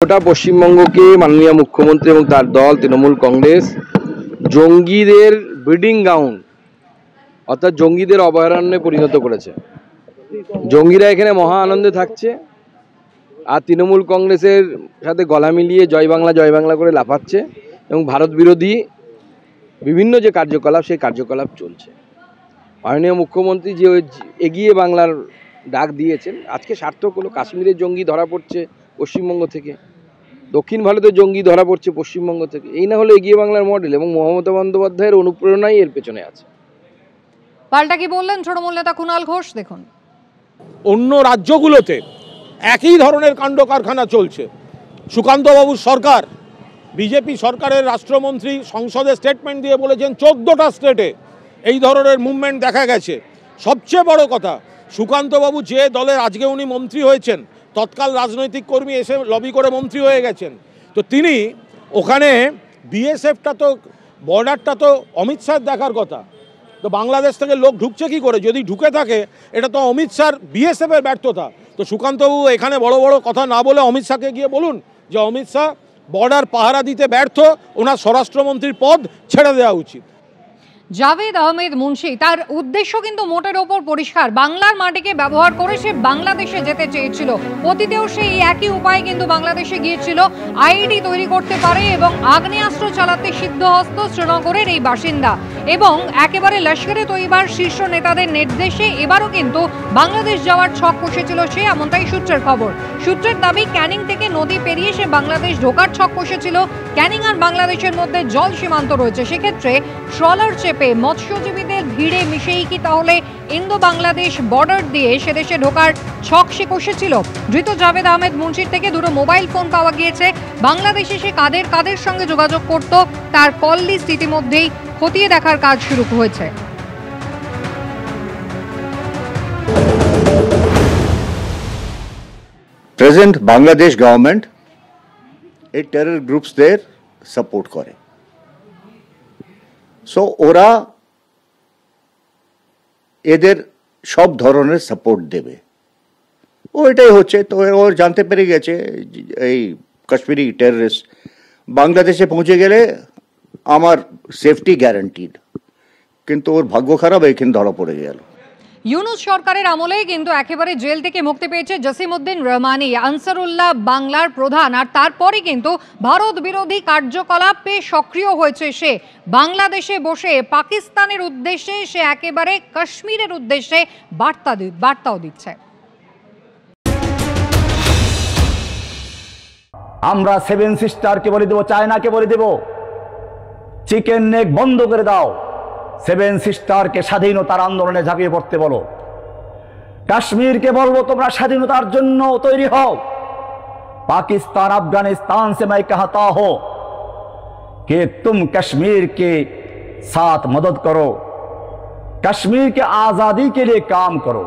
গোটা পশ্চিমবঙ্গকে মাননীয় মুখ্যমন্ত্রী এবং তার দল তৃণমূল কংগ্রেস জঙ্গিদের ব্রিডিং গ্রাউন্ড অর্থাৎ জঙ্গিদের অভয়ারণ্যে পরিণত করেছে। জঙ্গিরা এখানে মহা আনন্দে থাকছে আর তৃণমূল কংগ্রেসের সাথে গলা মিলিয়ে জয় বাংলা করে লাফাচ্ছে এবং ভারত বিরোধী বিভিন্ন যে কার্যকলাপ সেই কার্যকলাপ চলছে। মাননীয় মুখ্যমন্ত্রী যে এগিয়ে বাংলার ডাক দিয়েছেন, আজকে সার্থক হলো। কাশ্মীরের জঙ্গি ধরা পড়ছে পশ্চিমবঙ্গ থেকে, দক্ষিণ ভারতের জঙ্গি ধরা পড়ছে পশ্চিমবঙ্গ থেকে। এই না হলো এগিয়ে বাংলার মডেল, এবং মমতা বন্দ্যোপাধ্যায়ের অনুপ্রেরণাই এর পেছনে আছে। পাল্টা কি বললেন তৃণমূল নেতা কুণাল ঘোষ, দেখুন। অন্য রাজ্যগুলোতে একই ধরনের কাণ্ড কারখানা চলছে। সুকান্তবাবুর সরকার, বিজেপি সরকারের রাষ্ট্রমন্ত্রী সংসদে স্টেটমেন্ট দিয়ে বলেছেন 14টা স্টেটে এই ধরনের মুভমেন্ট দেখা গেছে। সবচেয়ে বড় কথা, সুকান্তবাবু যে দলের আজকে উনি মন্ত্রী হয়েছেন, তৎকাল রাজনৈতিক কর্মী এসে লবি করে মন্ত্রী হয়ে গেছেন, তো তিনি ওখানে বিএসএফটা তো বর্ডারটা তো অমিত শাহ দেখার কথা। তো বাংলাদেশ থেকে লোক ঢুকছে কি করে? যদি ঢুকে থাকে এটা তো অমিত শাহর বিএসএফের ব্যর্থতা। তো সুকান্তবাবু এখানে বড় বড় কথা না বলে অমিত শাহকে গিয়ে বলুন যে অমিত শাহ বর্ডার পাহারা দিতে ব্যর্থ, ওনার স্বরাষ্ট্রমন্ত্রীর পদ ছেড়ে দেওয়া উচিত। জাভেদ আহমেদ মুন্সি তার উদ্দেশ্য কিন্তু মোটের ওপর পরিষ্কার। বাংলার মাটিকে ব্যবহার করে সে বাংলাদেশে যেতে চেয়েছিল। অতীতেও সে এই একই উপায়ে কিন্তু বাংলাদেশে গিয়েছিল। আইডি তৈরি করতে পারে এবং আগ্নেয়াস্ত্র চালাতে সিদ্ধহস্ত শ্রীনগরের এই বাসিন্দা, এবং একেবারে লস্করে তৈবার শীর্ষ নেতাদের নির্দেশে এবারও কিন্তু বাংলাদেশ যাওয়ার ছক কষেছিল সে, এমনটাই সূত্রের খবর। সূত্রের দাবি, ক্যানিং থেকে নদী পেরিয়ে সে বাংলাদেশ ঢোকার ছক কষেছিল। ক্যানিং আর বাংলাদেশের মধ্যে জল সীমান্ত রয়েছে, সেক্ষেত্রে ট্রলার চেপে মৎস্যজীবীদের ভিড়ে মিশেই কি তাহলে ইন্দো বাংলাদেশ বর্ডার দিয়ে সে দেশে ঢোকার ছক সে কষেছিল। ধৃত জাভেদ আহমেদ মুন্সির থেকে দুটো মোবাইল ফোন পাওয়া গিয়েছে। বাংলাদেশে সে কাদের সঙ্গে যোগাযোগ করত তার কল লিস্ট ইতিমধ্যেই খতিয়ে দেখার কাজ শুরু হয়েছে। প্রেজেন্ট বাংলাদেশ গভর্নমেন্ট এই টেরর গ্রুপসদের সাপোর্ট করে। সো ওরা এদের সব ধরনের সাপোর্ট দেবে, ও এটাই হচ্ছে। তো ওর জানতে পেরে গেছে এই কাশ্মীরি টেররিস্ট বাংলাদেশে পৌঁছে গেলে আমার সেফটি গ্যারান্টিড, কিন্তু ওর ভাগ্য খারাপ, এখানে ধরা পড়ে গেল। ইউনূস সরকারের আমলেই কিন্তু একেবারে জেল থেকে মুক্তি পেয়েছে জসিমউদ্দিন রহমানি, আনসারুল্লাহ বাংলার প্রধান। আর তারপরে কিন্তু ভারত বিরোধী কার্যকলাপে সক্রিয় হয়েছে সে। বাংলাদেশে বসে পাকিস্তানের উদ্দেশ্যে সে একেবারে কাশ্মীরের উদ্দেশ্যে বার্তাও দিচ্ছে। আমরা সেভেন সিস্টারকে বলে দেবো, চায়নাকে বলে দেব, চিকেন নেক বন্ধ করে দাও। সেভেন সিস্টারকে স্বাধীনতার আন্দোলনে ঝাঁপিয়ে পড়তে বলো। কাশ্মীরকে বলবো তোমরা স্বাধীনতার জন্য তৈরি হও। पाकिस्तान अफगानिस्तान से मैं कहता हूं कि तुम कश्मीर के साथ मदद करो, कश्मीर के आजादी के लिए काम करो।